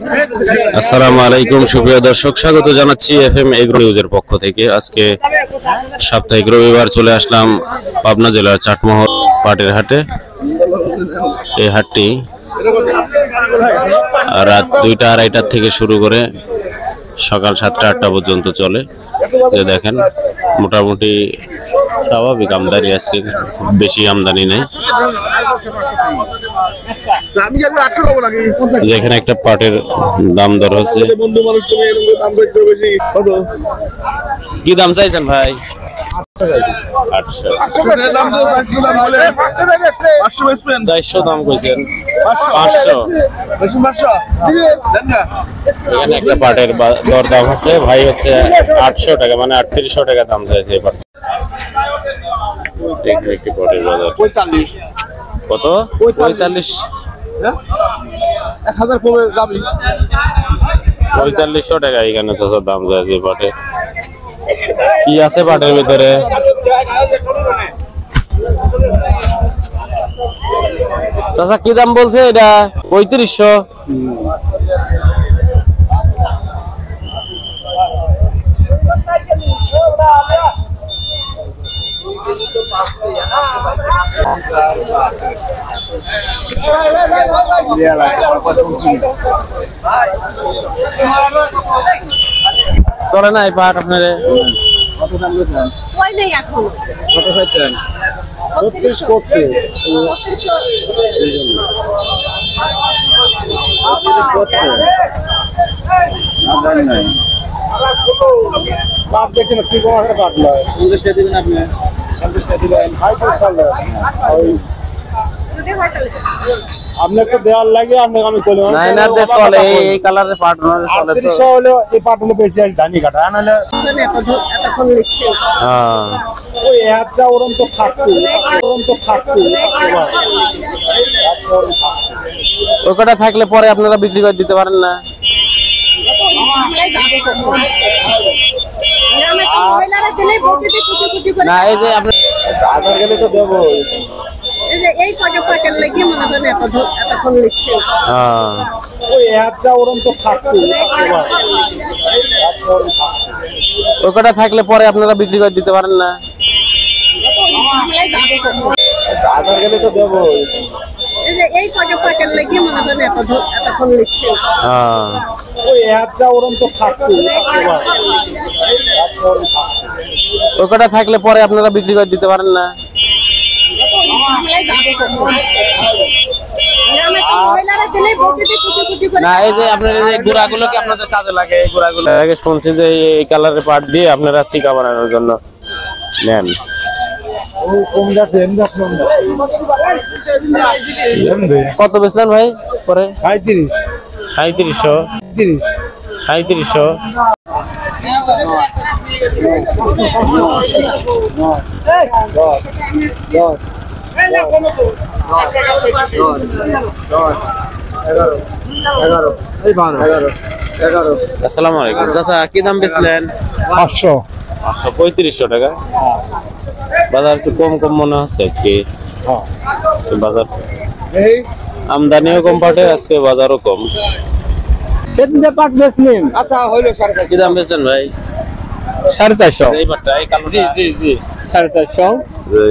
আসসালামু আলাইকুম সুপ্রিয় দর্শক, স্বাগত জানাচ্ছি এফএম এগ্রো নিউজের পক্ষ থেকে। আজকে সাপ্তাহিক রবিবার চলে আসলাম পাবনা জেলার চাটমোহর পাটের হাটে। এই হাটটি রাত 2টা-2:30টার থেকে শুরু করে সকাল 7টা-8টা পর্যন্ত চলে। যে দেখেন মোটামুটি স্বাভাবিক আমদানি, আজকে বেশি আমদানি নেই। যেখানে একটা পাটের দাম দর হচ্ছে। কি দাম চাইছেন ভাই? 400 দাম কইছেন। 500 এখানে একটা পাটের দর দাম হচ্ছে ভাই, হচ্ছে 800 টাকা, মানে 3800 টাকা দাম চাইছে এই পাট। একটি পাটের বাজার 45 কত? 45 1000 কমে যাবে। 4500 টাকা এখানে চাচার দাম চাইছে পাটে। কি আছে পাটের ভিতরে? চাচা কি দাম বলছে এটা? 3500। চলে না এই পাট আপনার? আপনার তো দেওয়ার লাগে, আপনাকে আমি বলি চলে এই কালারের পাট হলে এই পাটগুলো বেশি আছে ধানি কাটা আনালে ওই একটা ওরম তো থাকতো ওই কটা থাকলে পরে আপনারা বিক্রি করে দিতে পারেন না? না এই যে আপনি আধার গেলে তো দেবো। ওই কটা থাকলে পরে আপনারা বিক্রি করে দিতে পারেন না? আধার গেলে তো দেবো। ওই কটা থাকলে পরে আপনারা বিক্রি করে দিতে পারেন না? না এই যে আপনার এই গুড়াগুলো কি আপনাদের কাজে লাগে? এই গুড়াগুলো আগে শুনছি যে এই কালারের পাট দিয়ে আপনারা সিকা বানানোর জন্য নেন। কত বেচলেন ভাই পরে? 3700। আসসালামু আলাইকুম চাচা, কি দাম বেচলেন? 500। 3500 টাকা। বাজার একটু কম মনে হচ্ছে আজকে। বাজার আমদানিও কম পাটে, আজকে বাজারও কম। পাট বেচলেন? কি দাম বেচলেন ভাই? 450। এই পাটটা এই কালো? জি 450।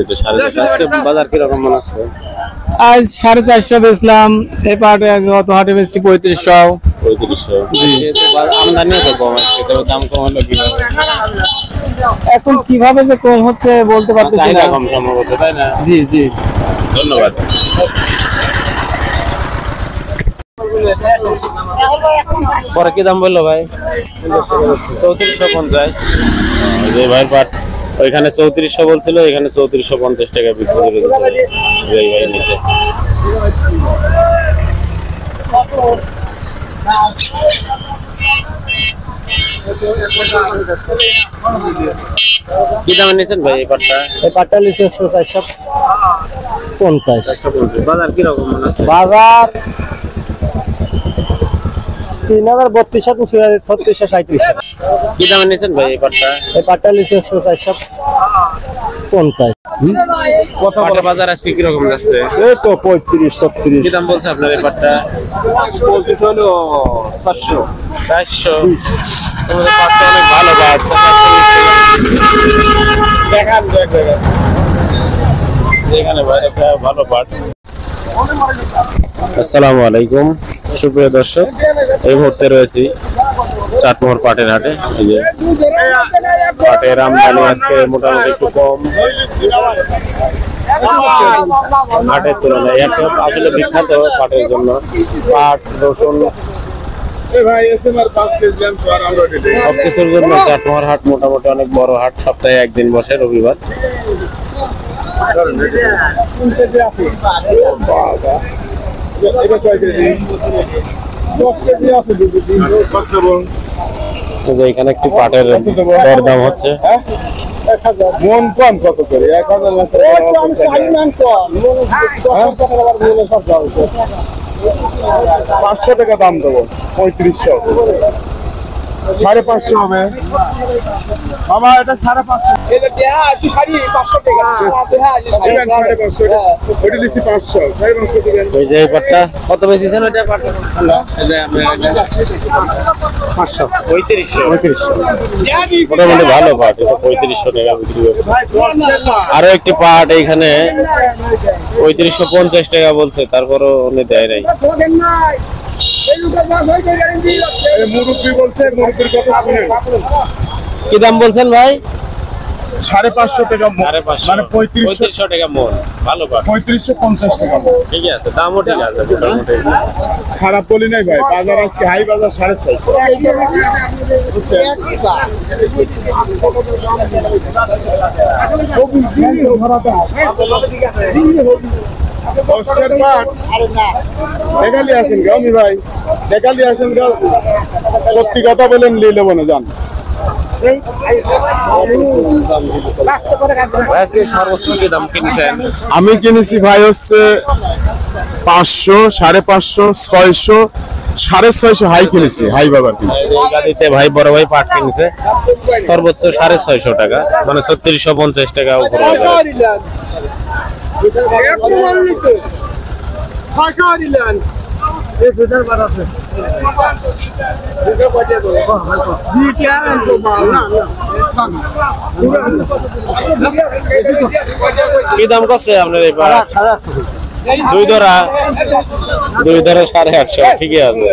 এটা 450। আজকে বাজার কি রকম মনে হচ্ছে? আজ 450 বেচলাম। এই পাট গত হাটে বেচছি 3500। আমদানিও তো কম আসছে, তবে দাম কম হলো কিভাবে? এখন কিভাবে যে কম হচ্ছে বলতে পারতেছি না। কম সম্ভবত, তাই না? জি ধন্যবাদ। পরে কি দাম বললো ভাই? 3450। যে ভাইয়ের পাট ওইখানে 3400 বলছিল, এখানে 3450 টাকা বিক্রি করে দিতে ভাই নিচে। কি দামে নিয়েছেন ভাই এই পাটটা? এই পাটটা নিচে 450। বাজার কিরকম মনে হচ্ছে? বাজার 3032 3637। কি দামে নিয়েছেন ভাই এই পাটটা? এই পাটটা নিচে 450। পাটের বাজার আজকে কিরকম যাচ্ছে? এই তো 35-36 কি দাম বলছে আপনার এই পাটটা? বলতেছে হলো 400। 400। তোমাদের পাটটা অনেক ভালো পাট। দেখান এখানে একটা ভালো পাট। আসসালামু আলাইকুম সুপ্রিয় দর্শক, এই মুহূর্তে রয়েছি চাটমোহর পাটের হাটে। এই যে পাটের আমদানি আজকে মোটামুটি একটু কম হাটের তুলনায়। একটা আসলে বিখ্যাত পাটের জন্য, পাট, রসুন সবকিছুর জন্য চাটমোহর হাট মোটামুটি অনেক বড় হাট। সপ্তাহে একদিন বসে, রবিবার। এখানে একটি পাটের দরদাম হচ্ছে। মন কম কত করে? 500 টাকা দাম দেবো। 3500, 550 হবে মামা। এটা 550, 550। ওই যে এই পাটটা কত বেশিছেন ওটা পাট? 500, 3500। মোটামুটি ভালো পাট, এটা 3500 টাকা বিক্রি করছে। আরো একটি পাট এইখানে 3550 টাকা বলছে, তারপরও উনি দেয় নাই। মুরব্বী বলছে, মুরব্বীর কথা শুনেন। কি দাম বলছেন ভাই? 550 টাকা মন, মানে 3500 টাকা মন। ভালো পাট, 3550 টাকা মন। ঠিক আছে, দামও ঠিক আছে মোটামুটি। খারাপ বলি নাই ভাই, বাজার আজকে হাই বাজার 650। দেখালি আসেন গা আমি ভাই, দেখালি আসেন গা। সত্যি কথা বলেন, নিয়ে নেবো না, জান। আজকে সর্বোচ্চ কি দাম কিনছেন? আমি কিনেছি ভাই হচ্ছে 500, 550, 600, 650 হাই কিনেছি, হাই বাজার কিনেছি। এই গাড়িতে ভাই বড় ভাই পাট কিনছে সর্বোচ্চ 650 টাকা, মানে 3650 টাকা উপরে বাজার আছে। কি দাম করছে আপনার এই পাট? দুই ধরা 850, ঠিকই আছে।